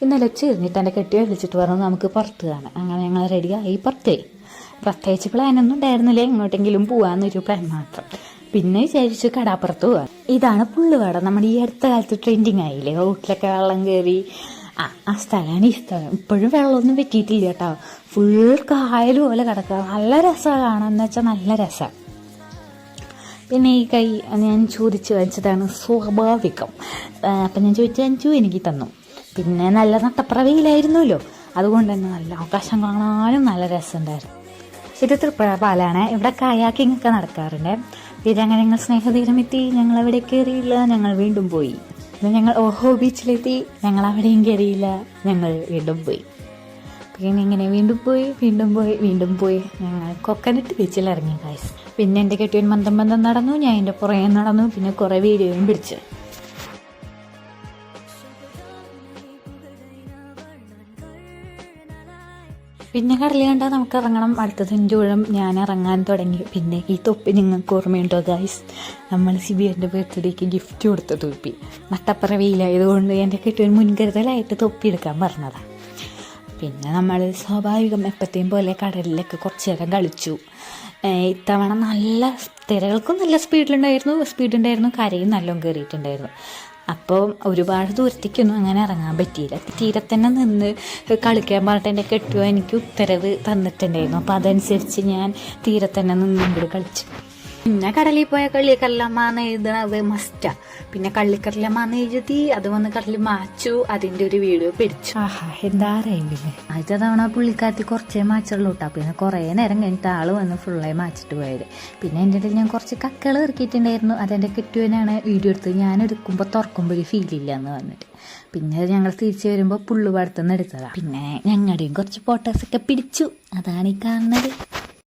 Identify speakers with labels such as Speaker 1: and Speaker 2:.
Speaker 1: ഇന്നലെ ഉച്ചരിഞ്ഞിട്ട് എൻ്റെ കെട്ടി വിളിച്ചിട്ട് പറഞ്ഞു നമുക്ക് പുറത്ത് കാണാം. അങ്ങനെ ഞങ്ങൾ റെഡിയായി പുറത്തായി. പ്രത്യേകിച്ച് പ്ലാനൊന്നും ഉണ്ടായിരുന്നില്ല, എങ്ങോട്ടെങ്കിലും പോകാമെന്നൊരു പ്ലാൻ മാത്രം. പിന്നെ വിചാരിച്ചു കടാപ്പുറത്ത് പോകാം. ഇതാണ് പുള്ളുവട. നമ്മുടെ ഈ അടുത്ത കാലത്ത് ട്രെൻഡിങ് ആയില്ലേ, റോട്ടിലൊക്കെ വെള്ളം കയറി. ആ സ്ഥലമാണ് ഈ സ്ഥലം. ഇപ്പോഴും വെള്ളമൊന്നും പറ്റിയിട്ടില്ല കേട്ടോ, ഫുൾ കായൽ പോലെ കിടക്കുക. നല്ല രസമാണ് കാണാന്ന് വെച്ചാൽ, നല്ല രസമാണ്. പിന്നെ ഈ കൈ ഞാൻ ചോദിച്ച് വാങ്ങിച്ചതാണ്, സ്വാഭാവികം. അപ്പം ഞാൻ ചോദിച്ചാൽ അഞ്ചു എനിക്ക് തന്നു. പിന്നെ നല്ല നട്ടപ്ര വെയിലായിരുന്നല്ലോ, അതുകൊണ്ട് തന്നെ നല്ല ആകാശം കാണാനും നല്ല രസമുണ്ടായിരുന്നു. ഇത് തൃപ്പുഴ പാലാണ്. ഇവിടെ കയാക്കിംഗ് ഒക്കെ നടക്കാറുണ്ട്. പിന്നെ അങ്ങനെ ഞങ്ങൾ സ്നേഹതീരം എത്തി. ഞങ്ങൾ അവിടെ കയറിയില്ല, ഞങ്ങൾ വീണ്ടും പോയി. പിന്നെ ഞങ്ങൾ ഓഹോ ബീച്ചിലെത്തി, ഞങ്ങൾ അവിടെയും കയറിയില്ല, ഞങ്ങൾ വീണ്ടും പോയി. പിന്നെ ഇങ്ങനെ വീണ്ടും പോയി ഞങ്ങൾ കൊക്കനട്ട് ബീച്ചിൽ ഇറങ്ങി ഗൈസ്. പിന്നെ എൻ്റെ കെട്ടിയൻ മന്ദം നടന്നു, ഞാൻ എൻ്റെ പുറകെ നടന്നു. പിന്നെ കുറേ വീഡിയോയും പിടിച്ച്. പിന്നെ കടലിൽ കണ്ടാൽ നമുക്ക് ഇറങ്ങണം. അടുത്തത് എൻ്റെ ഊഴം, ഞാൻ ഇറങ്ങാൻ തുടങ്ങി. പിന്നെ ഈ തൊപ്പി നിങ്ങൾക്ക് ഓർമ്മയുണ്ടോ ഗൈസ്, നമ്മൾ സിബിയൻ്റെ ബർത്ത്ഡേക്ക് ഗിഫ്റ്റ് കൊടുത്ത തൊപ്പി. നട്ടപ്പുറ വെയിലായതുകൊണ്ട് എൻ്റെ കെട്ടിയൻ മുൻകരുതലായിട്ട് തൊപ്പി എടുക്കാൻ പറഞ്ഞതാണ്. പിന്നെ നമ്മൾ സ്വാഭാവികം എപ്പോഴത്തെയും പോലെ കടലിലൊക്കെ കുറച്ച് നേരം കളിച്ചു. ഇത്തവണ നല്ല തിരകൾക്കും നല്ല സ്പീഡുണ്ടായിരുന്നു, കരയും നല്ലോണം കയറിയിട്ടുണ്ടായിരുന്നു. അപ്പോൾ ഒരുപാട് ദൂരത്തേക്കൊന്നും അങ്ങനെ ഇറങ്ങാൻ പറ്റിയില്ല. തീരത്തന്നെ നിന്ന് കളിക്കാൻ പറഞ്ഞിട്ട് എൻ്റെ കെട്ടുക എനിക്ക് ഉത്തരവ് തന്നിട്ടുണ്ടായിരുന്നു. അപ്പോൾ അതനുസരിച്ച് ഞാൻ തീരത്തന്നെ നിന്ന് ഇങ്ങോട്ട് കളിച്ചു. പിന്നെ കടലിൽ പോയ കള്ളിക്കരലമ്മന്ന് എഴുതണത് മസ്റ്റാ. പിന്നെ കള്ളിക്കരലമ്മന്ന് എഴുതി അത് വന്ന് കടലിൽ മാച്ചു, അതിൻ്റെ ഒരു വീഡിയോ പിടിച്ചു. എന്താ അറിയില്ലേ, ആദ്യത്തെ തവണ പുള്ളിക്കാരത്തി കുറച്ചേ മാച്ചുള്ളൂ കേട്ടോ. പിന്നെ കുറേ നേരം കഴിഞ്ഞിട്ട് ആള് വന്ന് ഫുള്ളായി മാച്ചിട്ട് പോയത്. പിന്നെ എൻ്റെ ഇടയിൽ ഞാൻ കുറച്ച് കക്കൾ ഇറക്കിയിട്ടുണ്ടായിരുന്നു. അതെൻ്റെ കെട്ടുവനാണ് വീഡിയോ എടുത്ത്. ഞാൻ എടുക്കുമ്പോൾ തുറക്കുമ്പോൾ ഒരു ഫീലില്ല എന്ന് പറഞ്ഞിട്ട്. പിന്നെ ഞങ്ങൾ തിരിച്ചു വരുമ്പോൾ പുള്ളുപാടത്തുനിന്ന് എടുത്തതാണ്. പിന്നെ ഞങ്ങളുടെയും കുറച്ച് ഫോട്ടോസൊക്കെ പിടിച്ചു. അതാണ് ഈ കാണുന്നത്.